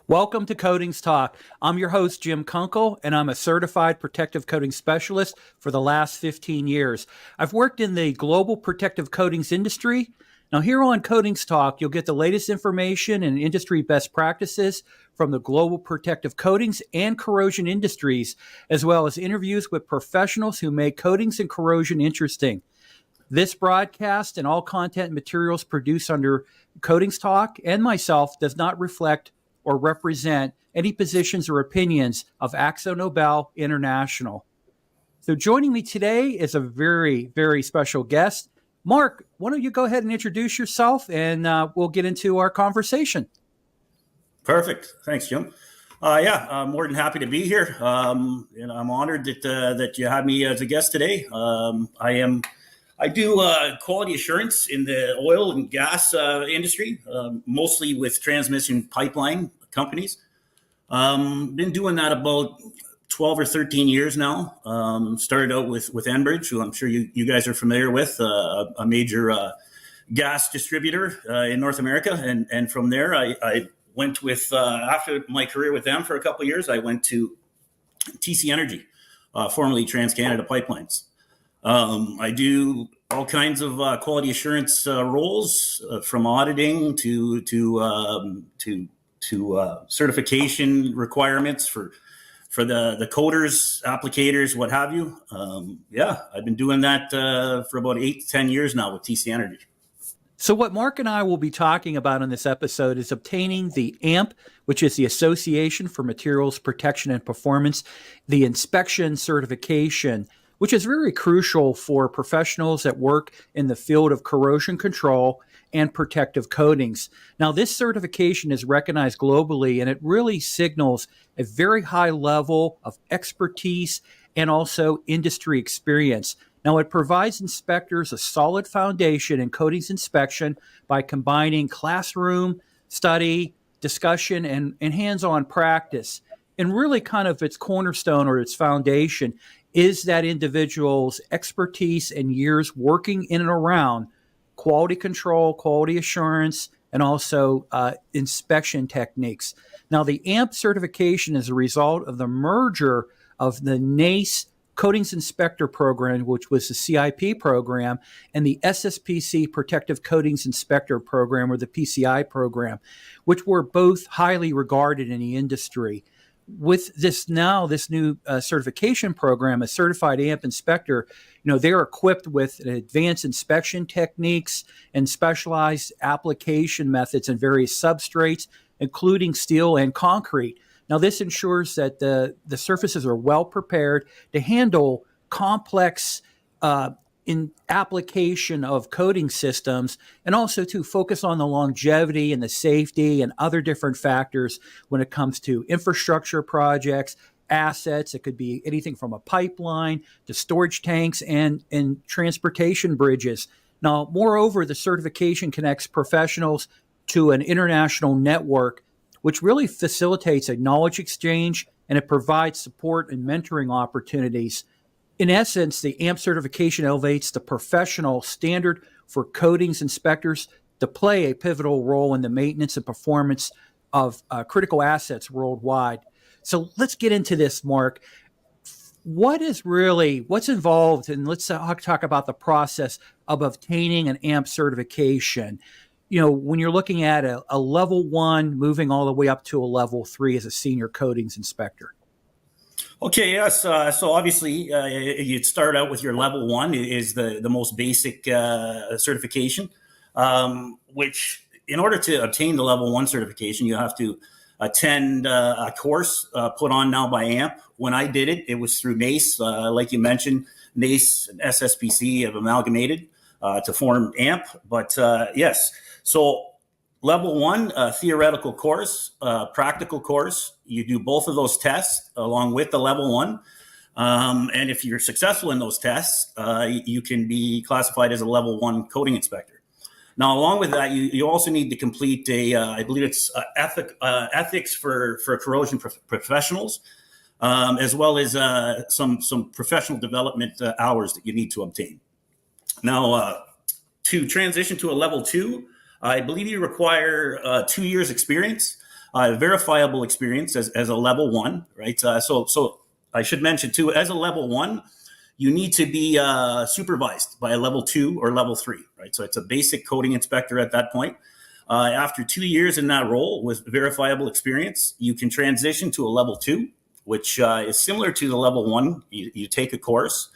Welcome to Coatings Talk. I'm your host, Jim Kunkel, and I'm a certified protective coating specialist for the last 15 years. I've worked in the global protective coatings industry. Now, here on Coatings Talk, you'll get the latest information and industry best practices from the global protective coatings and corrosion industries, as well as interviews with professionals who make coatings and corrosion interesting. This broadcast and all content and materials produced under Coatings Talk and myself does not reflect or represent any positions or opinions of Axo Nobel International. So joining me today is a very, very special guest. Mark, why don't you go ahead and introduce yourself and we'll get into our conversation. Perfect. Thanks, Jim. I'm more than happy to be here. And I'm honored that you had me as a guest today. I do quality assurance in the oil and gas industry, mostly with transmission pipeline companies. Been doing that about 12 or 13 years now. Started out with Enbridge, who I'm sure you guys are familiar with, a major gas distributor in North America. And from there, I went with, after my career with them for a couple of years, I went to TC Energy, formerly TransCanada Pipelines. I do all kinds of quality assurance roles, from auditing to certification requirements for the coders, applicators, what have you. I've been doing that for about 8 to 10 years now with TC Energy. So what Mark and I will be talking about in this episode is obtaining the AMP, which is the Association for Materials Protection and Performance, the inspection certification, which is very crucial for professionals that work in the field of corrosion control and protective coatings. Now, this certification is recognized globally, and it really signals a very high level of expertise and also industry experience. Now, it provides inspectors a solid foundation in coatings inspection by combining classroom, study, discussion, and hands-on practice. And really kind of its cornerstone or its foundation is that individual's expertise and years working in and around quality control, quality assurance, and also inspection techniques. Now, the AMP certification is a result of the merger of the NACE Coatings Inspector Program, which was the CIP program, and the SSPC Protective Coatings Inspector Program, or the PCI program, which were both highly regarded in the industry. With this new certification program, a certified AMP inspector, they're equipped with advanced inspection techniques and specialized application methods in various substrates, including steel and concrete. Now, this ensures that the surfaces are well prepared to handle complex in application of coating systems, and also to focus on the longevity and the safety and other different factors when it comes to infrastructure projects, assets. It could be anything from a pipeline to storage tanks and transportation bridges. Now, moreover, the certification connects professionals to an international network, which really facilitates a knowledge exchange, and it provides support and mentoring opportunities. In essence, the AMP certification elevates the professional standard for coatings inspectors to play a pivotal role in the maintenance and performance of critical assets worldwide. So let's get into this, Mark. What's involved, and let's talk about the process of obtaining an AMP certification. When you're looking at a level 1 moving all the way up to a level 3 as a senior coatings inspector. Okay, yes. So obviously, you'd start out with your level 1 is the most basic certification, which in order to obtain the level 1 certification, you have to attend a course put on now by AMP. When I did it, it was through NACE. Like you mentioned, NACE and SSPC have amalgamated to form AMP. But yes, so level 1, theoretical course, practical course. You do both of those tests along with the level 1. And if you're successful in those tests, you can be classified as a level 1 coating inspector. Now, along with that, you also need to complete I believe it's ethics for corrosion professionals, as well as some professional development hours that you need to obtain. Now, to transition to a level 2, I believe you require 2 years experience. Verifiable experience as a level one, right? So I should mention too, as a level one, you need to be supervised by a level two or level three, right? So it's a basic coding inspector at that point. After 2 years in that role with verifiable experience, you can transition to a level two, which is similar to the level one. You take a course,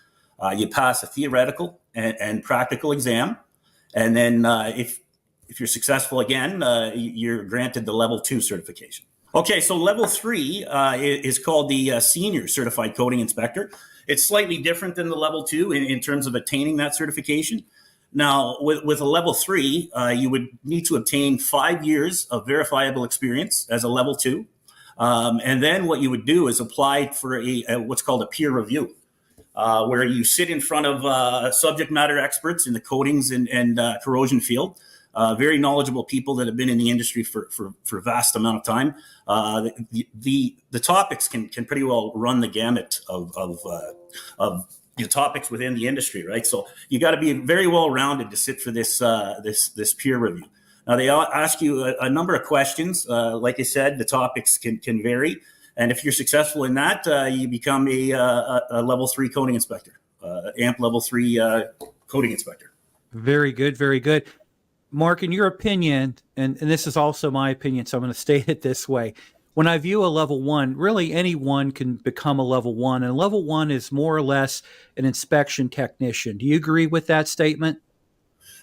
you pass a theoretical and practical exam, and then if you're successful again, you're granted the level two certification. Okay, so level three is called the Senior Certified Coding Inspector. It's slightly different than the level two in terms of attaining that certification. Now, with a level three, you would need to obtain 5 years of verifiable experience as a level two. And then what you would do is apply for what's called a peer review, where you sit in front of subject matter experts in the coatings and corrosion field, very knowledgeable people that have been in the industry for a vast amount of time. The topics can pretty well run the gamut of topics within the industry, right? So you got to be very well rounded to sit for this peer review. Now they ask you a number of questions. Like I said, the topics can vary, and if you're successful in that, you become a level three coding inspector, AMP level three coding inspector. Very good, very good. Mark, in your opinion, and this is also my opinion, so I'm going to state it this way. When I view a level one, really anyone can become a level one, and level one is more or less an inspection technician. Do you agree with that statement?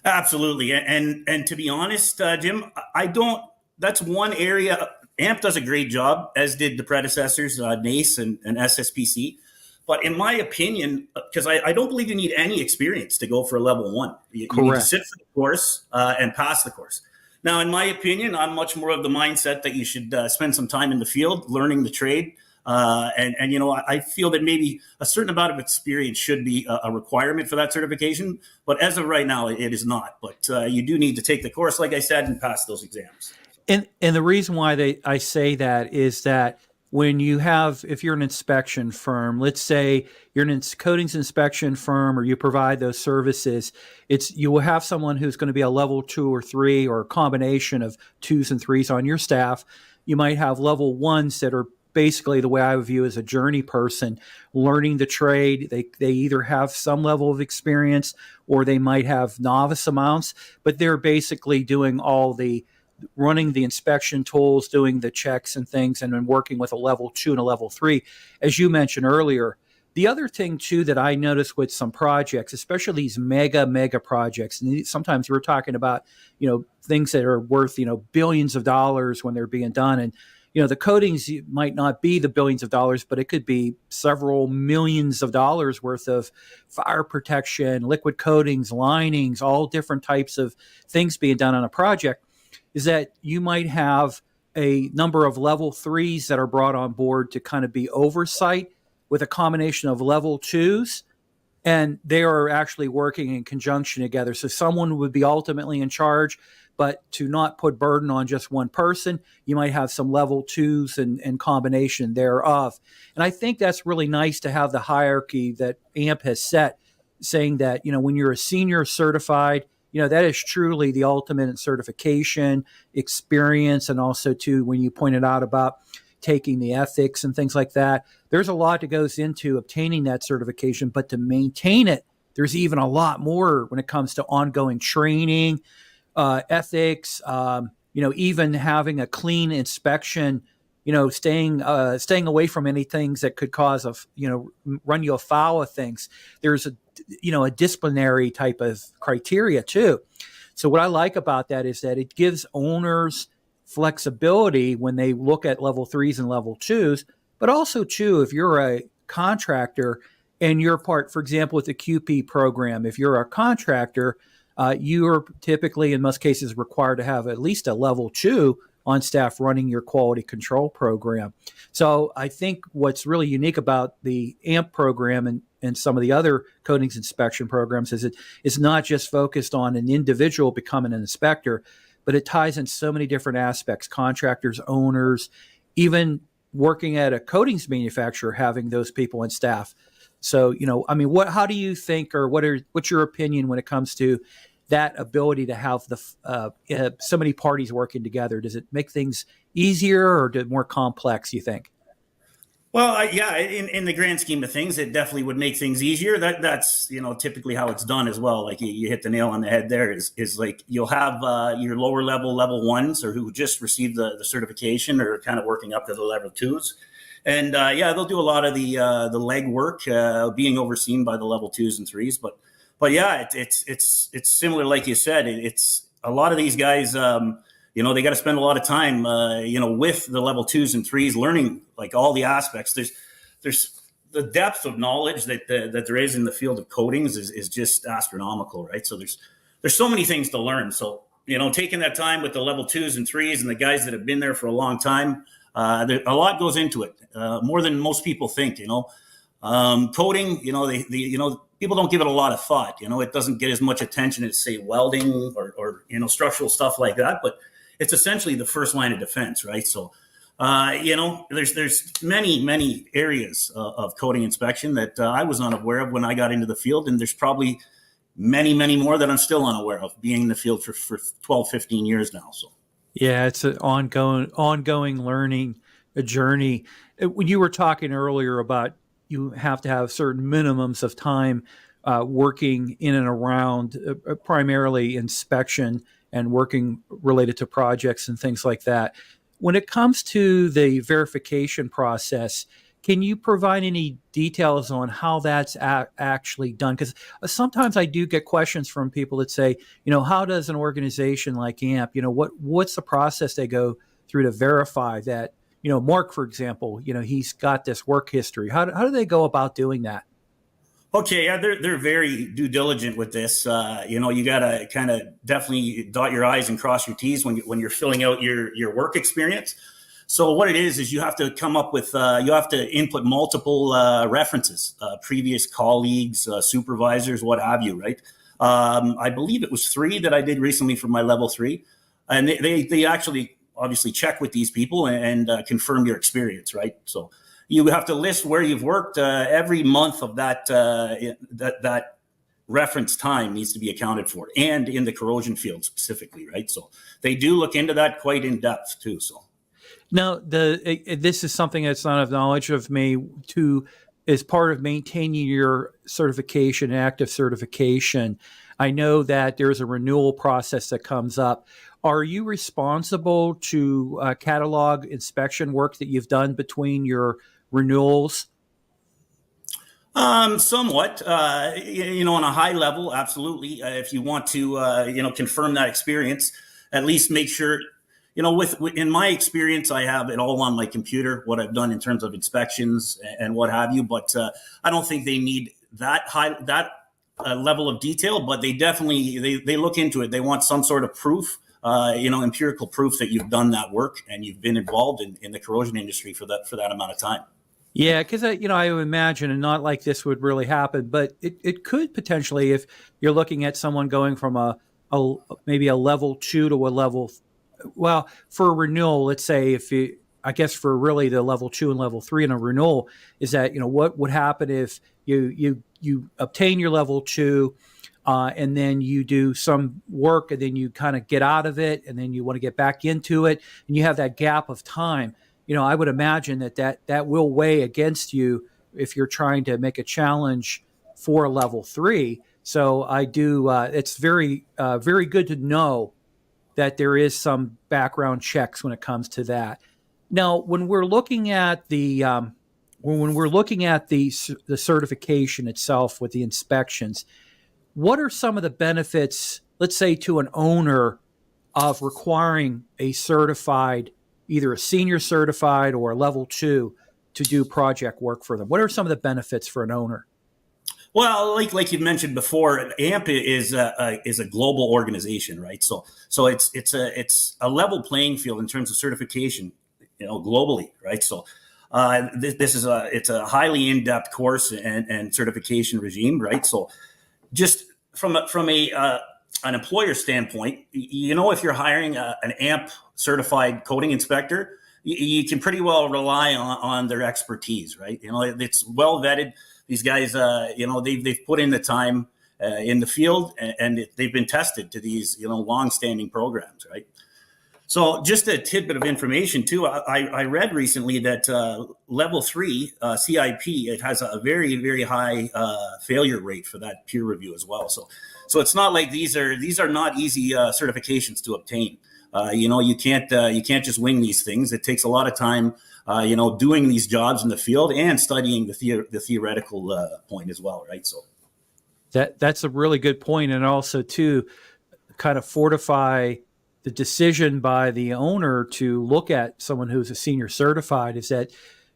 Absolutely. And to be honest, Jim, I don't, that's one area. AMP does a great job, as did the predecessors, NACE and SSPC. But in my opinion, because I don't believe you need any experience to go for a level one. You need to sit for the course and pass the course. Now, in my opinion, I'm much more of the mindset that you should spend some time in the field learning the trade. I feel that maybe a certain amount of experience should be a requirement for that certification. But as of right now, it is not. But you do need to take the course, like I said, and pass those exams. And the reason why I say that is that when you have, if you're an inspection firm, let's say you're an coatings inspection firm or you provide those services, you will have someone who's going to be a level 2 or 3 or a combination of 2s and 3s on your staff. You might have level 1s that are basically the way I would view as a journey person, learning the trade. They either have some level of experience or they might have novice amounts, but they're basically doing all the running the inspection tools, doing the checks and things, and then working with a level 2 and a level 3, as you mentioned earlier. The other thing, too, that I noticed with some projects, especially these mega projects, and sometimes we're talking about, things that are worth, billions of dollars when they're being done. And, the coatings might not be the billions of dollars, but it could be several millions of dollars worth of fire protection, liquid coatings, linings, all different types of things being done on a project. Is that you might have a number of level 3s that are brought on board to kind of be oversight with a combination of level 2s, and they are actually working in conjunction together. So someone would be ultimately in charge, but to not put burden on just one person, you might have some level 2s and combination thereof. And I think that's really nice to have the hierarchy that AMP has set, saying that, when you're a senior certified, that is truly the ultimate in certification, experience, and also, too, when you pointed out about taking the ethics and things like that, there's a lot that goes into obtaining that certification, but to maintain it, there's even a lot more when it comes to ongoing training, ethics, even having a clean inspection, staying away from any things that could cause run you afoul of things. There's a disciplinary type of criteria too. So what I like about that is that it gives owners flexibility when they look at level 3s and level 2s, but also too, if you're a contractor and you're part, for example, with the QP program, if you're a contractor, you are typically in most cases required to have at least a level 2 on staff running your quality control program. So I think what's really unique about the AMP program and some of the other coatings inspection programs is it's not just focused on an individual becoming an inspector, but it ties in so many different aspects, contractors, owners, even working at a coatings manufacturer, having those people on staff. So, how do you think, or what's your opinion when it comes to that ability to have so many parties working together? Does it make things easier or more complex, you think? Well, yeah, in the grand scheme of things, it definitely would make things easier. That's typically how it's done as well. Like you hit the nail on the head. There is like you'll have your lower level ones, or who just received the certification, or kind of working up to the level twos, and yeah, they'll do a lot of the legwork, being overseen by the level twos and threes. But yeah, it's similar, like you said. It's a lot of these guys. They got to spend a lot of time, with the level twos and threes, learning like all the aspects. There's the depth of knowledge that there is in the field of coatings is just astronomical, right? So there's so many things to learn. So taking that time with the level twos and threes and the guys that have been there for a long time, a lot goes into it, more than most people think. Coating, people don't give it a lot of thought. It doesn't get as much attention as, say, welding or structural stuff like that, but it's essentially the first line of defense, right? So, there's many areas of coating inspection that I was unaware of when I got into the field, and there's probably many more that I'm still unaware of, being in the field for 12, 15 years now. So, yeah, it's an ongoing learning journey. When you were talking earlier about you have to have certain minimums of time working in and around primarily inspection and working related to projects and things like that. When it comes to the verification process, can you provide any details on how that's actually done? Because sometimes I do get questions from people that say, how does an organization like AMP, what's the process they go through to verify that, Mark, for example, he's got this work history. How do they go about doing that? okay, yeah, they're very due diligent with this. You got to kind of definitely dot your I's and cross your T's when you're filling out your work experience. So what it is you have to come up with, you have to input multiple references, previous colleagues, supervisors, what have you, right? I believe it was 3 that I did recently for my level 3. And they actually obviously check with these people and confirm your experience, right? So you have to list where you've worked. Every month of that reference time needs to be accounted for, and in the corrosion field specifically, right? So they do look into that quite in depth too. So now, this is something that's not of knowledge of me to as part of maintaining your certification, active certification. I know that there's a renewal process that comes up. Are you responsible to catalog inspection work that you've done between your renewals? Somewhat, on a high level, absolutely. If you want to, confirm that experience, at least make sure, in my experience, I have it all on my computer, what I've done in terms of inspections and what have you. But I don't think they need that level of detail, but they definitely, they look into it. They want some sort of proof, empirical proof that you've done that work and you've been involved in the corrosion industry for that amount of time. Yeah, because I would imagine, and not like this would really happen, but it could potentially, if you're looking at someone going from maybe a level 2 to a level, well, for a renewal, let's say I guess for really the level 2 and level 3 in a renewal, is that what would happen if you obtain your level 2, and then you do some work, and then you kind of get out of it, and then you want to get back into it, and you have that gap of time. I would imagine that will weigh against you if you're trying to make a challenge for a level 3. So I do. It's very good to know that there is some background checks when it comes to that. Now, when we're looking at the certification itself with the inspections, what are some of the benefits, let's say, to an owner of requiring a certified, either a senior certified or a level 2, to do project work for them? What are some of the benefits for an owner? Well, like you mentioned before, AMP is a global organization, right? So it's a level playing field in terms of certification, globally, right? So this is it's a highly in-depth course and certification regime, right? So just from an employer standpoint, if you're hiring an AMP certified coating inspector, you can pretty well rely on their expertise, right? It's well vetted. These guys, they've put in the time, in the field, and they've been tested to these long-standing programs, right? So just a tidbit of information too. I read recently that level 3 CIP, it has a very, very high failure rate for that peer review as well. So it's not like these are not easy certifications to obtain. You can't just wing these things. It takes a lot of time, doing these jobs in the field and studying the theoretical point as well, right? So that's a really good point, and also too, kind of fortify the decision by the owner to look at someone who's a senior certified is that,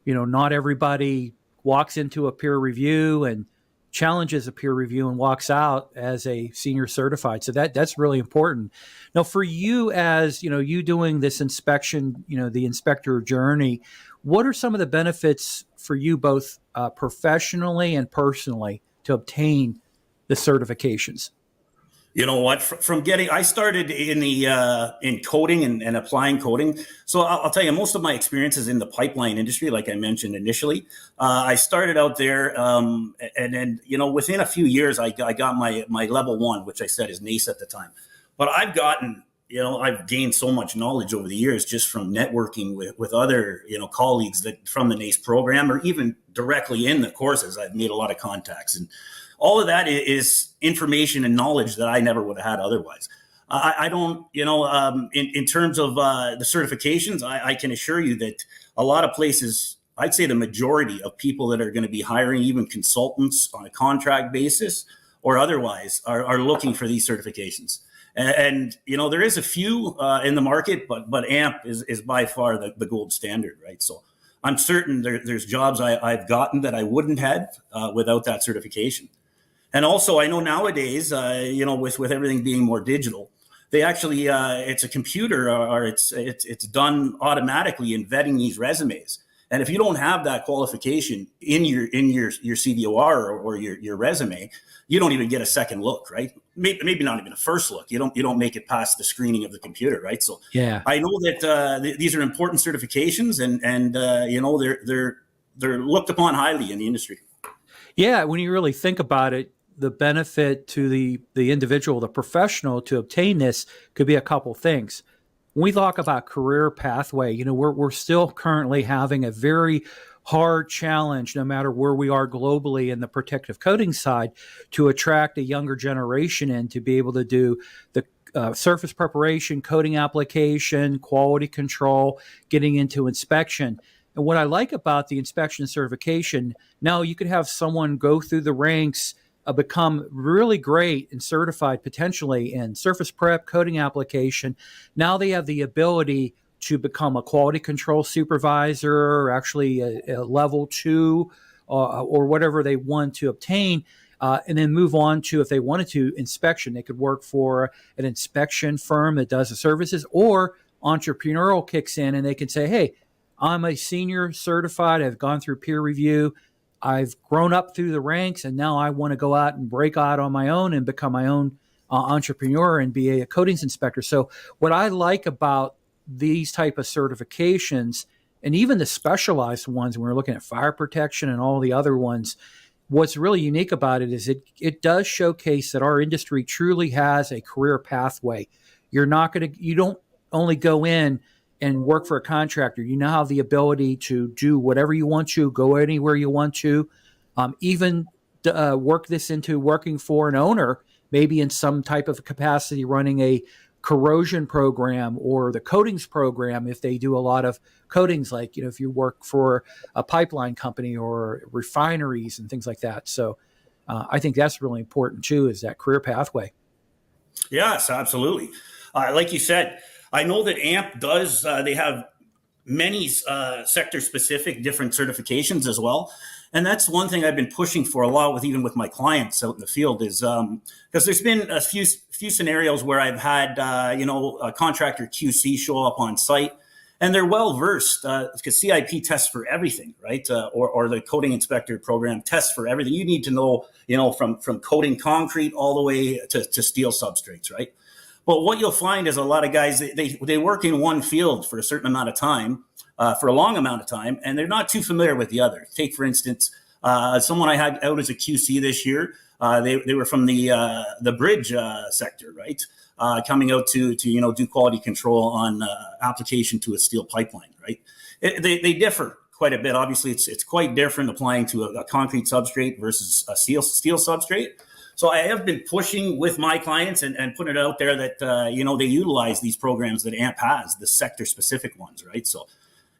not everybody walks into a peer review and challenges a peer review and walks out as a senior certified. So that's really important. Now, for you, as you doing this inspection, the inspector journey, what are some of the benefits for you both professionally and personally to obtain the certifications? You know what? I started in coding and applying coding. So I'll tell you, most of my experience is in the pipeline industry, like I mentioned initially. I started out there, and then within a few years, I got my level 1, which I said is NACE at the time. But I've gained so much knowledge over the years just from networking with other colleagues that from the NACE program, or even directly in the courses. I've made a lot of contacts, and all of that is information and knowledge that I never would have had otherwise. I don't, in terms of the certifications, I can assure you that a lot of places, I'd say the majority of people that are going to be hiring even consultants on a contract basis or otherwise are looking for these certifications. And there is a few in the market, but AMP is by far the gold standard, right? So I'm certain there's jobs I've gotten that I wouldn't have without that certification. And also, I know nowadays, with everything being more digital, they actually it's a computer or it's done automatically in vetting these resumes. And if you don't have that qualification in your CVOR or your resume, you don't even get a second look, right? Maybe not even a first look. You don't make it past the screening of the computer, right? So yeah, I know that these are important certifications, and they're looked upon highly in the industry. Yeah, when you really think about it, the benefit to the individual, the professional, to obtain this could be a couple things. When we talk about career pathway, we're still currently having a very hard challenge, no matter where we are globally in the protective coding side, to attract a younger generation in to be able to do the surface preparation, coding application, quality control, getting into inspection. And what I like about the inspection certification, now you could have someone go through the ranks, become really great and certified potentially in surface prep, coding application. Now they have the ability to become a quality control supervisor, or actually a level 2 or whatever they want to obtain, and then move on to, if they wanted to, inspection. They could work for an inspection firm that does the services, or entrepreneurial kicks in and they can say, hey, I'm a senior certified, I've gone through peer review, I've grown up through the ranks, and now I want to go out and break out on my own and become my own entrepreneur and be a coatings inspector. So what I like about these type of certifications, and even the specialized ones, when we're looking at fire protection and all the other ones, what's really unique about it is it does showcase that our industry truly has a career pathway. You don't only go in and work for a contractor. You now have the ability to do whatever you want to, go anywhere you want to, even work this into working for an owner, maybe in some type of capacity, running a corrosion program or the coatings program if they do a lot of coatings, like if you work for a pipeline company or refineries and things like that. So I think that's really important too, is that career pathway. Yes, absolutely. Like you said, I know that AMP does, they have many sector-specific different certifications as well. And that's one thing I've been pushing for a lot even with my clients out in the field, is because there's been a few scenarios where I've had, a contractor QC show up on site, and they're well-versed because CIP tests for everything, right? Or the coating inspector program tests for everything. You need to know, from coating concrete all the way to steel substrates, right? But what you'll find is a lot of guys, they work in one field for a certain amount of time, for a long amount of time, and they're not too familiar with the other. Take, for instance, someone I had out as a QC this year. They were from the bridge sector, right? Coming out to do quality control on application to a steel pipeline, right? They differ quite a bit. Obviously, it's quite different applying to a concrete substrate versus a steel substrate. So I have been pushing with my clients and putting it out there that they utilize these programs that AMP has, the sector specific ones, right? So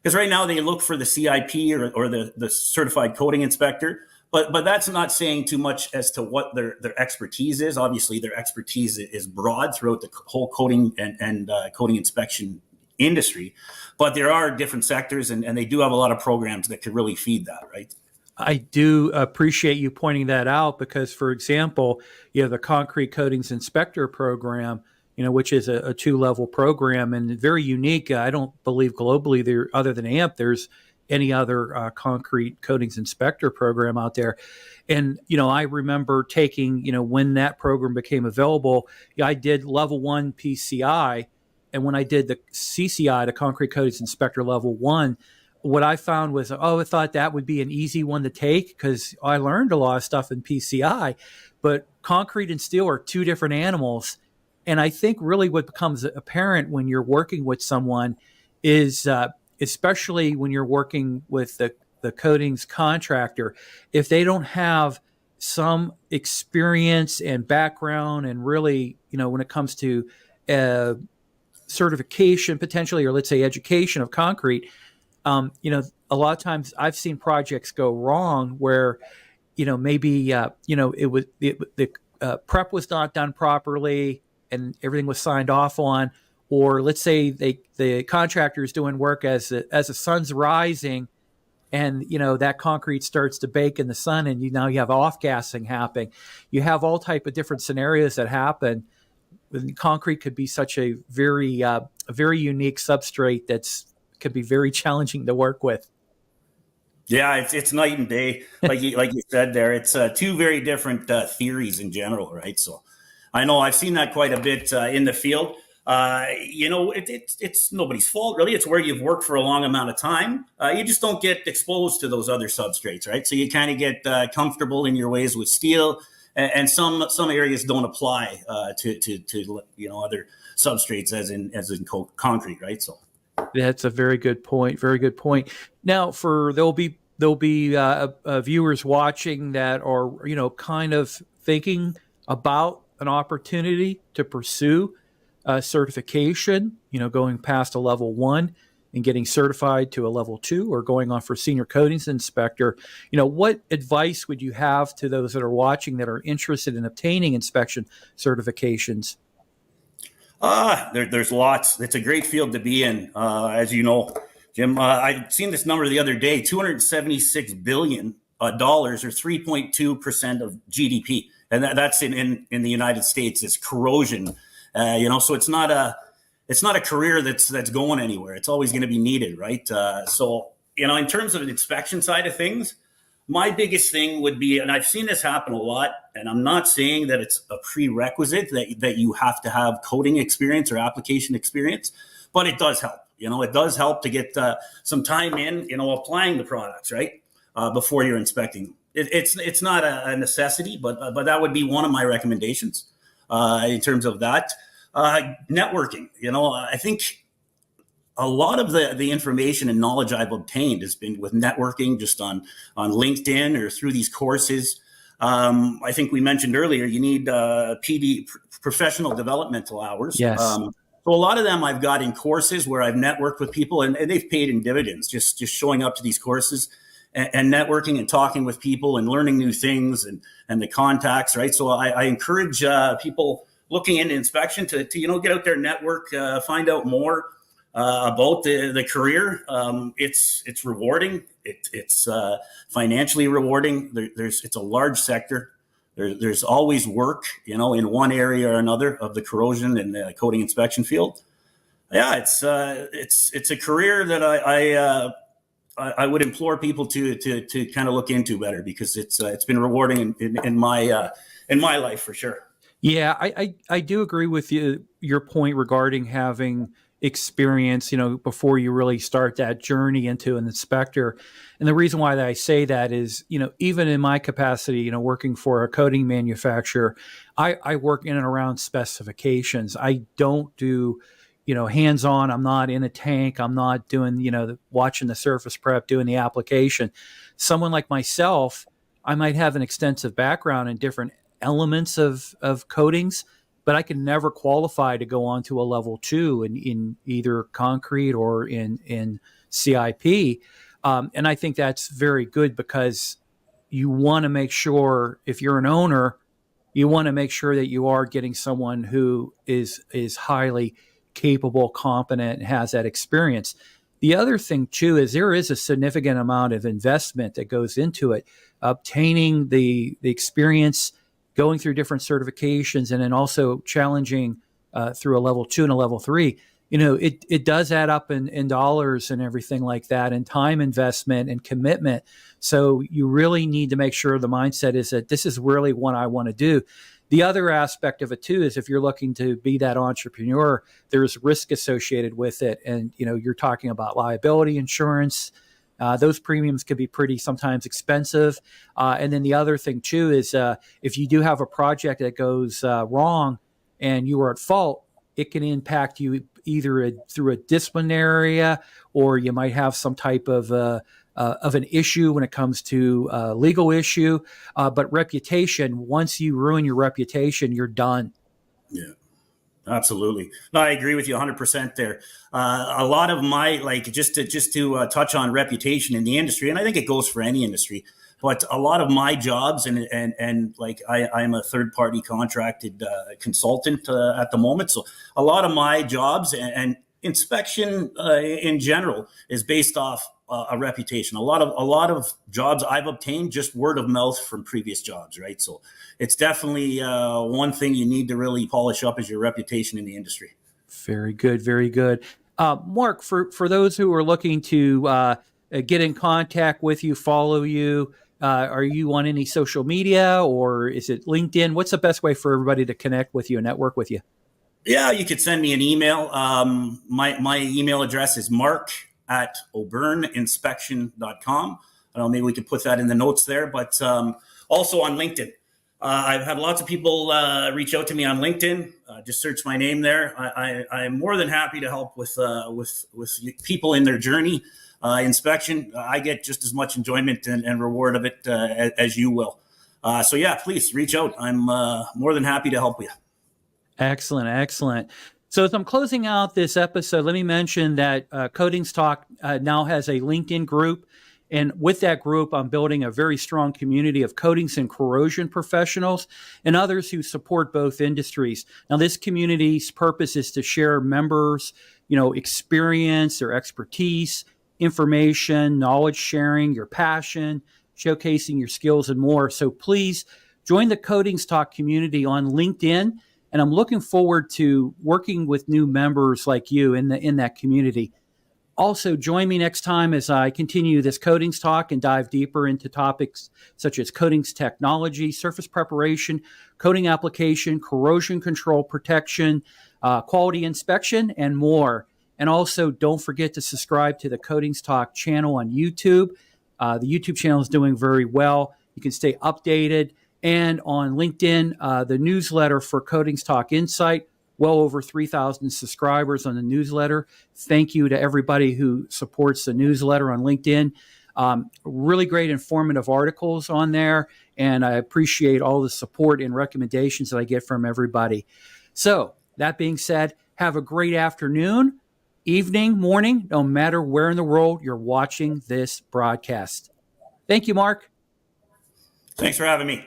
because right now they look for the CIP or the certified coating inspector, but that's not saying too much as to what their expertise is. Obviously, their expertise is broad throughout the whole coating and coating inspection industry, but there are different sectors, and they do have a lot of programs that could really feed that, right? I do appreciate you pointing that out because, for example, you have the Concrete Coatings Inspector Program, which is a 2-level program and very unique. I don't believe globally there, other than AMP, there's any other concrete coatings inspector program out there. And, I remember taking, when that program became available, I did level 1 PCI. And when I did the CCI, the Concrete Coatings Inspector level 1, what I found was, I thought that would be an easy one to take because I learned a lot of stuff in PCI, but concrete and steel are two different animals. And I think really what becomes apparent when you're working with someone is, especially when you're working with the coatings contractor, if they don't have some experience and background and really, when it comes to certification potentially, or let's say education of concrete, a lot of times I've seen projects go wrong where, maybe, the prep was not done properly and everything was signed off on, or let's say the contractor is doing work as the sun's rising and, that concrete starts to bake in the sun and now you have off gassing happening. You have all type of different scenarios that happen. Concrete could be such a very unique substrate could be very challenging to work with. Yeah, it's night and day, like you said there. It's two very different theories in general, right? So I know I've seen that quite a bit in the field. It's nobody's fault, really. It's where you've worked for a long amount of time. You just don't get exposed to those other substrates, right? So you kind of get comfortable in your ways with steel, and some areas don't apply to other substrates as in concrete, right? So. That's a very good point. Very good point. Now, there'll be viewers watching that are kind of thinking about an opportunity to pursue certification. Going past a level 1 and getting certified to a level 2, or going on for senior coatings inspector. What advice would you have to those that are watching that are interested in obtaining inspection certifications? There's lots. It's a great field to be in, as you know, Jim. I've seen this number the other day: $276 billion, or 3.2% of GDP, and that's in the United States. Is corrosion, so it's not a career that's going anywhere. It's always going to be needed, right? So in terms of the inspection side of things, my biggest thing would be, and I've seen this happen a lot, and I'm not saying that it's a prerequisite that you have to have coding experience or application experience, but it does help. It does help to get some time in, applying the products, right, before you're inspecting. It's not a necessity, but that would be one of my recommendations in terms of that. Networking, I think a lot of the information and knowledge I've obtained has been with networking, just on LinkedIn or through these courses. I think we mentioned earlier, you need PD, professional developmental hours. Yes. So a lot of them I've got in courses where I've networked with people, and they've paid in dividends, just showing up to these courses and networking and talking with people and learning new things and the contacts, right? So I encourage people looking into inspection to get out there, network, find out more about the career. It's rewarding. It's financially rewarding. It's a large sector. There's always work, in one area or another of the corrosion and the coating inspection field. Yeah, it's a career that I would implore people to kind of look into better, because it's been rewarding in my life for sure. Yeah, I do agree with your point regarding having experience, before you really start that journey into an inspector. And the reason why I say that is, even in my capacity, working for a coating manufacturer, I work in and around specifications. I don't do, hands-on. I'm not in a tank. I'm not doing, watching the surface prep, doing the application. Someone like myself, I might have an extensive background in different elements of coatings, but I can never qualify to go on to a level 2 in either concrete or in CIP. And I think that's very good, because you want to make sure, if you're an owner, you want to make sure that you are getting someone who is highly capable, competent, and has that experience. The other thing too is there is a significant amount of investment that goes into it, obtaining the experience, going through different certifications, and then also challenging through a level 2 and a level 3. It does add up in dollars and everything like that, and time investment and commitment. So you really need to make sure the mindset is that this is really what I want to do. The other aspect of it too is, if you're looking to be that entrepreneur, there's risk associated with it. And, you're talking about liability insurance. Those premiums can be pretty sometimes expensive. And then the other thing too is, if you do have a project that goes wrong and you are at fault, it can impact you either through a disciplinary, or you might have some type of an issue when it comes to legal issue. But reputation, once you ruin your reputation, you're done. Yeah. Absolutely. No, I agree with you 100% there. A lot of my, just to touch on reputation in the industry, and I think it goes for any industry, but a lot of my jobs, and I'm a third party contracted consultant at the moment. So a lot of my jobs and inspection in general is based off a reputation. A lot of jobs I've obtained just word of mouth from previous jobs, right? So it's definitely one thing you need to really polish up, is your reputation in the industry. Very good, very good. Mark, for those who are looking to get in contact with you, follow you, are you on any social media, or is it LinkedIn? What's the best way for everybody to connect with you and network with you? Yeah, you could send me an email. My email address is mark@oberninspection.com. I don't know, maybe we could put that in the notes there, but also on LinkedIn. I've had lots of people reach out to me on LinkedIn. Just search my name there. I'm more than happy to help with people in their journey. Inspection, I get just as much enjoyment and reward of it as you will. So yeah, please reach out. I'm more than happy to help you. Excellent, excellent. So as I'm closing out this episode, let me mention that Coatings Talk now has a LinkedIn group. And with that group, I'm building a very strong community of coatings and corrosion professionals and others who support both industries. Now, this community's purpose is to share members, experience, their expertise, information, knowledge sharing, your passion, showcasing your skills, and more. So please join the Coatings Talk community on LinkedIn. And I'm looking forward to working with new members like you in that community. Also, join me next time as I continue this Coatings Talk and dive deeper into topics such as coatings technology, surface preparation, coating application, corrosion control protection, quality inspection, and more. And also, don't forget to subscribe to the Coatings Talk channel on YouTube. The YouTube channel is doing very well. You can stay updated. And on LinkedIn, the newsletter for Coatings Talk Insight, well over 3,000 subscribers on the newsletter. Thank you to everybody who supports the newsletter on LinkedIn. Really great informative articles on there, and I appreciate all the support and recommendations that I get from everybody. So that being said, have a great afternoon, evening, morning, no matter where in the world you're watching this broadcast. Thank you, Mark. Thanks for having me.